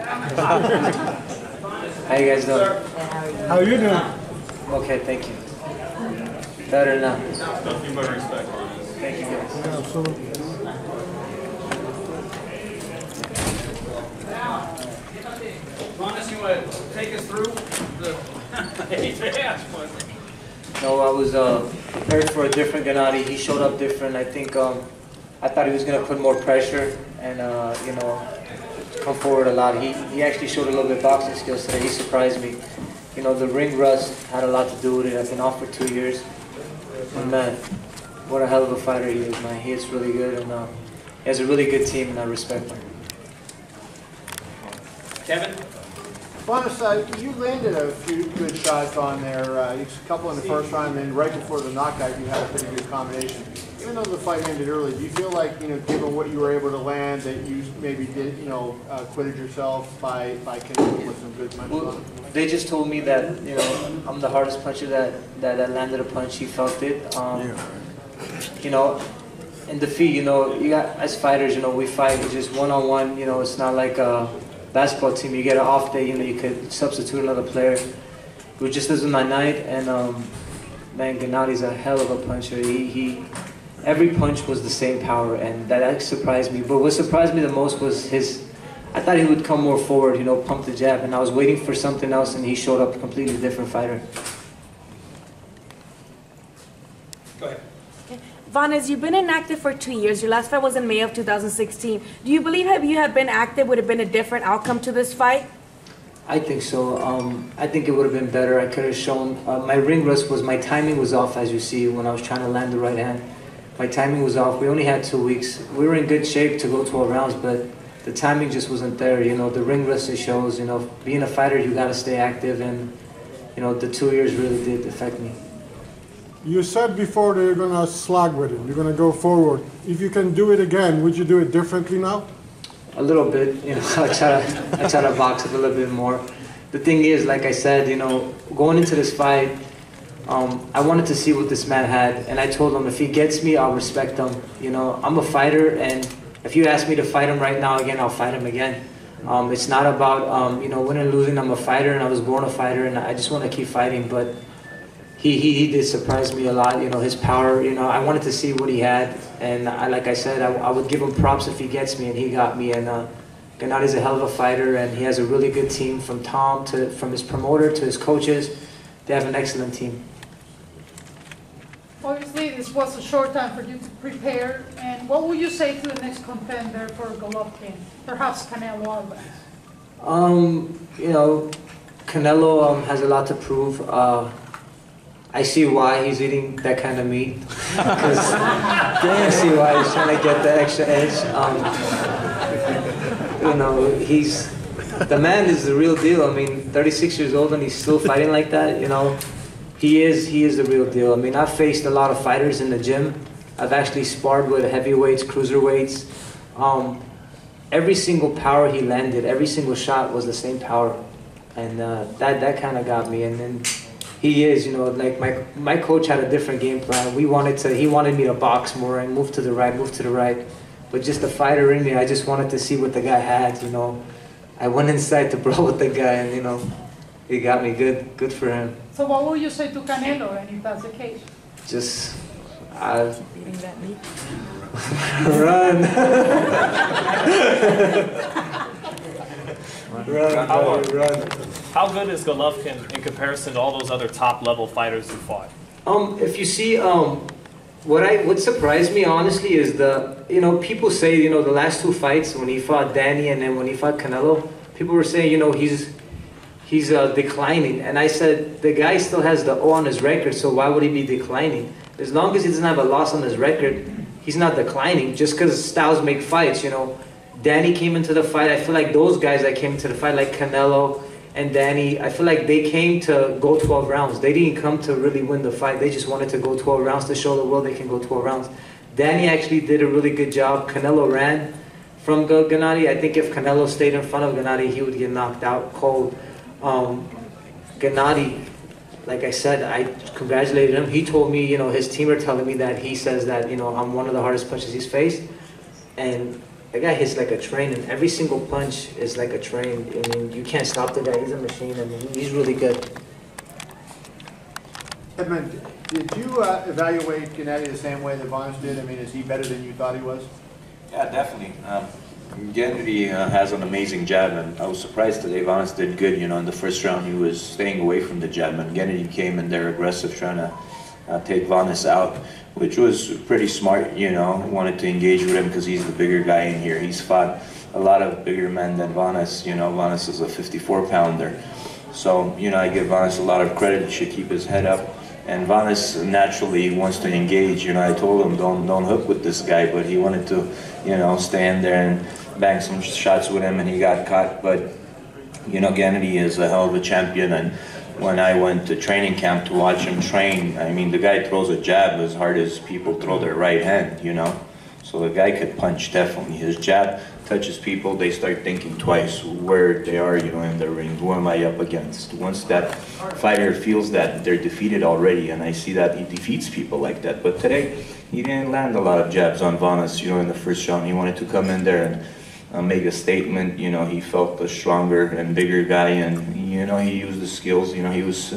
How you guys doing? How are you doing? Okay, thank you. Better now. Nothing but respect. Thank you guys. Yeah, absolutely. Ronus, you want to take us through the No, I was prepared for a different Gennady. He showed up different. I think I thought he was going to put more pressure and you know, come forward a lot. He actually showed a little bit of boxing skills today. He surprised me. You know, the ring rust had a lot to do with it. I've been off for 2 years. And man, what a hell of a fighter he is, man. He hits really good, and he has a really good team, and I respect him. Kevin? Bonus, you landed a few good shots on there, a couple in the first round, and then right before the knockout, you had a pretty good combination. Even though the fight ended early, do you feel like, you know, given what you were able to land, that you maybe did, you know, acquitted yourself by connecting with some good punches on it? They just told me that, you know, I'm the hardest puncher that landed a punch. He felt it. You know, in defeat, you know, you got, as fighters, you know, we fight just one-on-one. You know, it's not like a basketball team. You get an off day, you know, you could substitute another player. It just isn't my night, and man, Gennady's a hell of a puncher. Every punch was the same power, and that surprised me. But what surprised me the most was I thought he would come more forward, you know, pump the jab, and I was waiting for something else, and he showed up a completely different fighter. Go ahead. Vanes, you've been inactive for 2 years. Your last fight was in May of 2016. Do you believe if you had been active would have been a different outcome to this fight? I think so. I think it would have been better. I could have shown, my ring rust my timing was off, as you see, when I was trying to land the right hand. My timing was off. We only had 2 weeks. We were in good shape to go 12 rounds, but the timing just wasn't there. You know, the ring rust, it shows, you know, being a fighter, you got to stay active, and, you know, the 2 years really did affect me. You said before that you're going to slog with it. You're going to go forward. If you can do it again, would you do it differently now? A little bit, you know, I try to box it a little bit more. The thing is, like I said, you know, going into this fight, I wanted to see what this man had, and I told him if he gets me, I'll respect him. You know, I'm a fighter, and if you ask me to fight him right now again, I'll fight him again. It's not about, you know, winning or losing. I'm a fighter, and I was born a fighter, and I just want to keep fighting. But he did surprise me a lot, you know, his power. You know, I wanted to see what he had, and like I said, I would give him props if he gets me, and he got me. And Gennady's a hell of a fighter, and he has a really good team from from his promoter to his coaches. They have an excellent team. Obviously, this was a short time for you to prepare. And what will you say to the next contender for Golovkin? Perhaps Canelo Alvarez. You know, Canelo has a lot to prove. I see why he's eating that kind of meat. I see why he's trying to get the extra edge. You know, the man is the real deal. I mean, 36 years old and he's still fighting like that. You know, he is the real deal. I mean, I've faced a lot of fighters in the gym. I've actually sparred with heavyweights, cruiserweights. Every single power he landed, every single shot was the same power, and that kind of got me. And then he is, you know, like my coach had a different game plan. He wanted me to box more and move to the right. But just the fighter in me, I just wanted to see what the guy had, you know. I went inside to brawl with the guy, and, you know, he got me good for him. So what will you say to Canelo, and if that's the case? Just, Eating that meat. run. Run. How good is Golovkin in comparison to all those other top-level fighters who fought? If you see, what surprised me honestly is you know, people say, you know, the last 2 fights when he fought Danny and then when he fought Canelo, people were saying, you know, he's declining, and I said the guy still has the O on his record, so why would he be declining? As long as he doesn't have a loss on his record, he's not declining. Just because styles make fights, you know. Danny came into the fight. I feel like those guys that came into the fight, like Canelo and Danny, I feel like they came to go 12 rounds. They didn't come to really win the fight. They just wanted to go 12 rounds to show the world they can go 12 rounds. Danny actually did a really good job. Canelo ran from Gennady. I think if Canelo stayed in front of Gennady, he would get knocked out cold. Gennady, like I said, I congratulated him. He told me, you know, his team are telling me that he says that, you know, I'm one of the hardest punches he's faced. And that guy hits like a train, and every single punch is like a train. I mean, you can't stop the guy. He's a machine. I mean, he's really good. Edmund, did you evaluate Gennady the same way that Vanes did? I mean, is he better than you thought he was? Yeah, definitely. Gennady has an amazing jab, and I was surprised today. Vanes did good. You know, in the first round, he was staying away from the jab, and Gennady came in there aggressive, trying to take Vanes out, which was pretty smart. You know, wanted to engage with him because he's the bigger guy in here. He's fought a lot of bigger men than Vanes. You know, Vanes is a 54-pounder. So, you know, I give Vanes a lot of credit. He should keep his head up. And Vanes naturally wants to engage. You know, I told him don't hook with this guy, but he wanted to, you know, stand there and bang some shots with him, and he got caught. But you know, Gennady is a hell of a champion, and when I went to training camp to watch him train, I mean, the guy throws a jab as hard as people throw their right hand. You know, so the guy could punch definitely. His jab touches people, they start thinking twice where they are, you know, in the ring. Who am I up against? Once that fighter feels that they're defeated already, and I see that he defeats people like that. But today, he didn't land a lot of jabs on Vanes, you know, in the first round. He wanted to come in there and make a statement. You know, he felt a stronger and bigger guy, and you know, he used the skills. You know, he was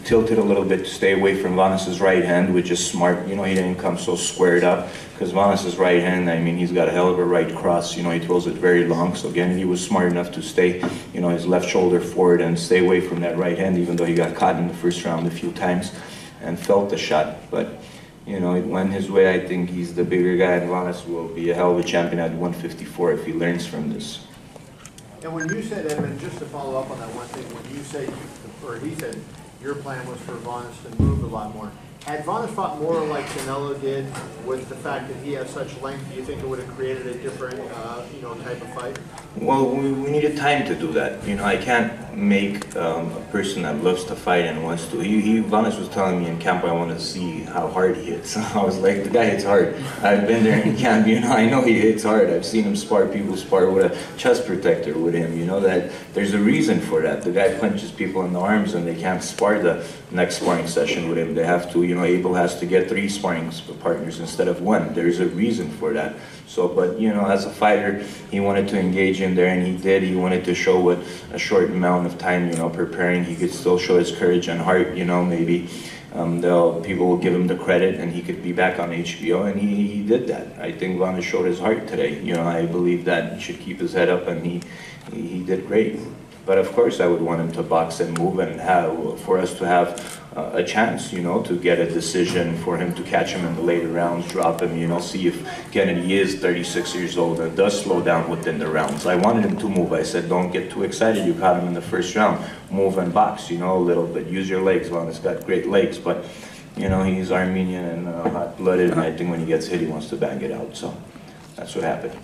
tilted a little bit to stay away from Vanes's right hand, which is smart. You know, he didn't come so squared up, because Vanes's right hand, I mean, he's got a hell of a right cross. You know, he throws it very long. So again, he was smart enough to stay, you know, his left shoulder forward and stay away from that right hand, even though he got caught in the first round a few times and felt the shot. But you know, it went his way. I think he's the bigger guy, and Vanes will be a hell of a champion at 154 if he learns from this. And when you said, Edmund, just to follow up on that one thing, when you say, or he said, your plan was for Vanes to move a lot more. Had Vanes fought more like Canelo did, with the fact that he has such length, do you think it would have created a different, you know, type of fight? Well, we needed time to do that. You know, I can't make a person that loves to fight and wants to. Vanes was telling me in camp, I want to see how hard he hits. I was like, the guy hits hard. I've been there in camp, you know, I know he hits hard. I've seen him spar, people spar with a chest protector with him. You know, that there's a reason for that. The guy punches people in the arms and they can't spar the next sparring session with him. They have to, you know, Abel has to get 3 sparring partners instead of 1. There's a reason for that. So, but you know, as a fighter, he wanted to engage in there, and he did. He wanted to show with a short amount of time, you know, preparing, he could still show his courage and heart. You know, maybe people will give him the credit, and he could be back on HBO, and he did that. I think Vanes showed his heart today. You know, I believe that he should keep his head up, and he did great. But of course, I would want him to box and move, and for us to have a chance, you know, to get a decision, for him to catch him in the later rounds, drop him, you know, see if Gennady is 36 years old and does slow down within the rounds. I wanted him to move. I said, don't get too excited. You caught him in the first round. Move and box, you know, a little bit. Use your legs. Vanes got great legs, but, you know, he's Armenian and hot-blooded, and I think when he gets hit, he wants to bang it out. So that's what happened.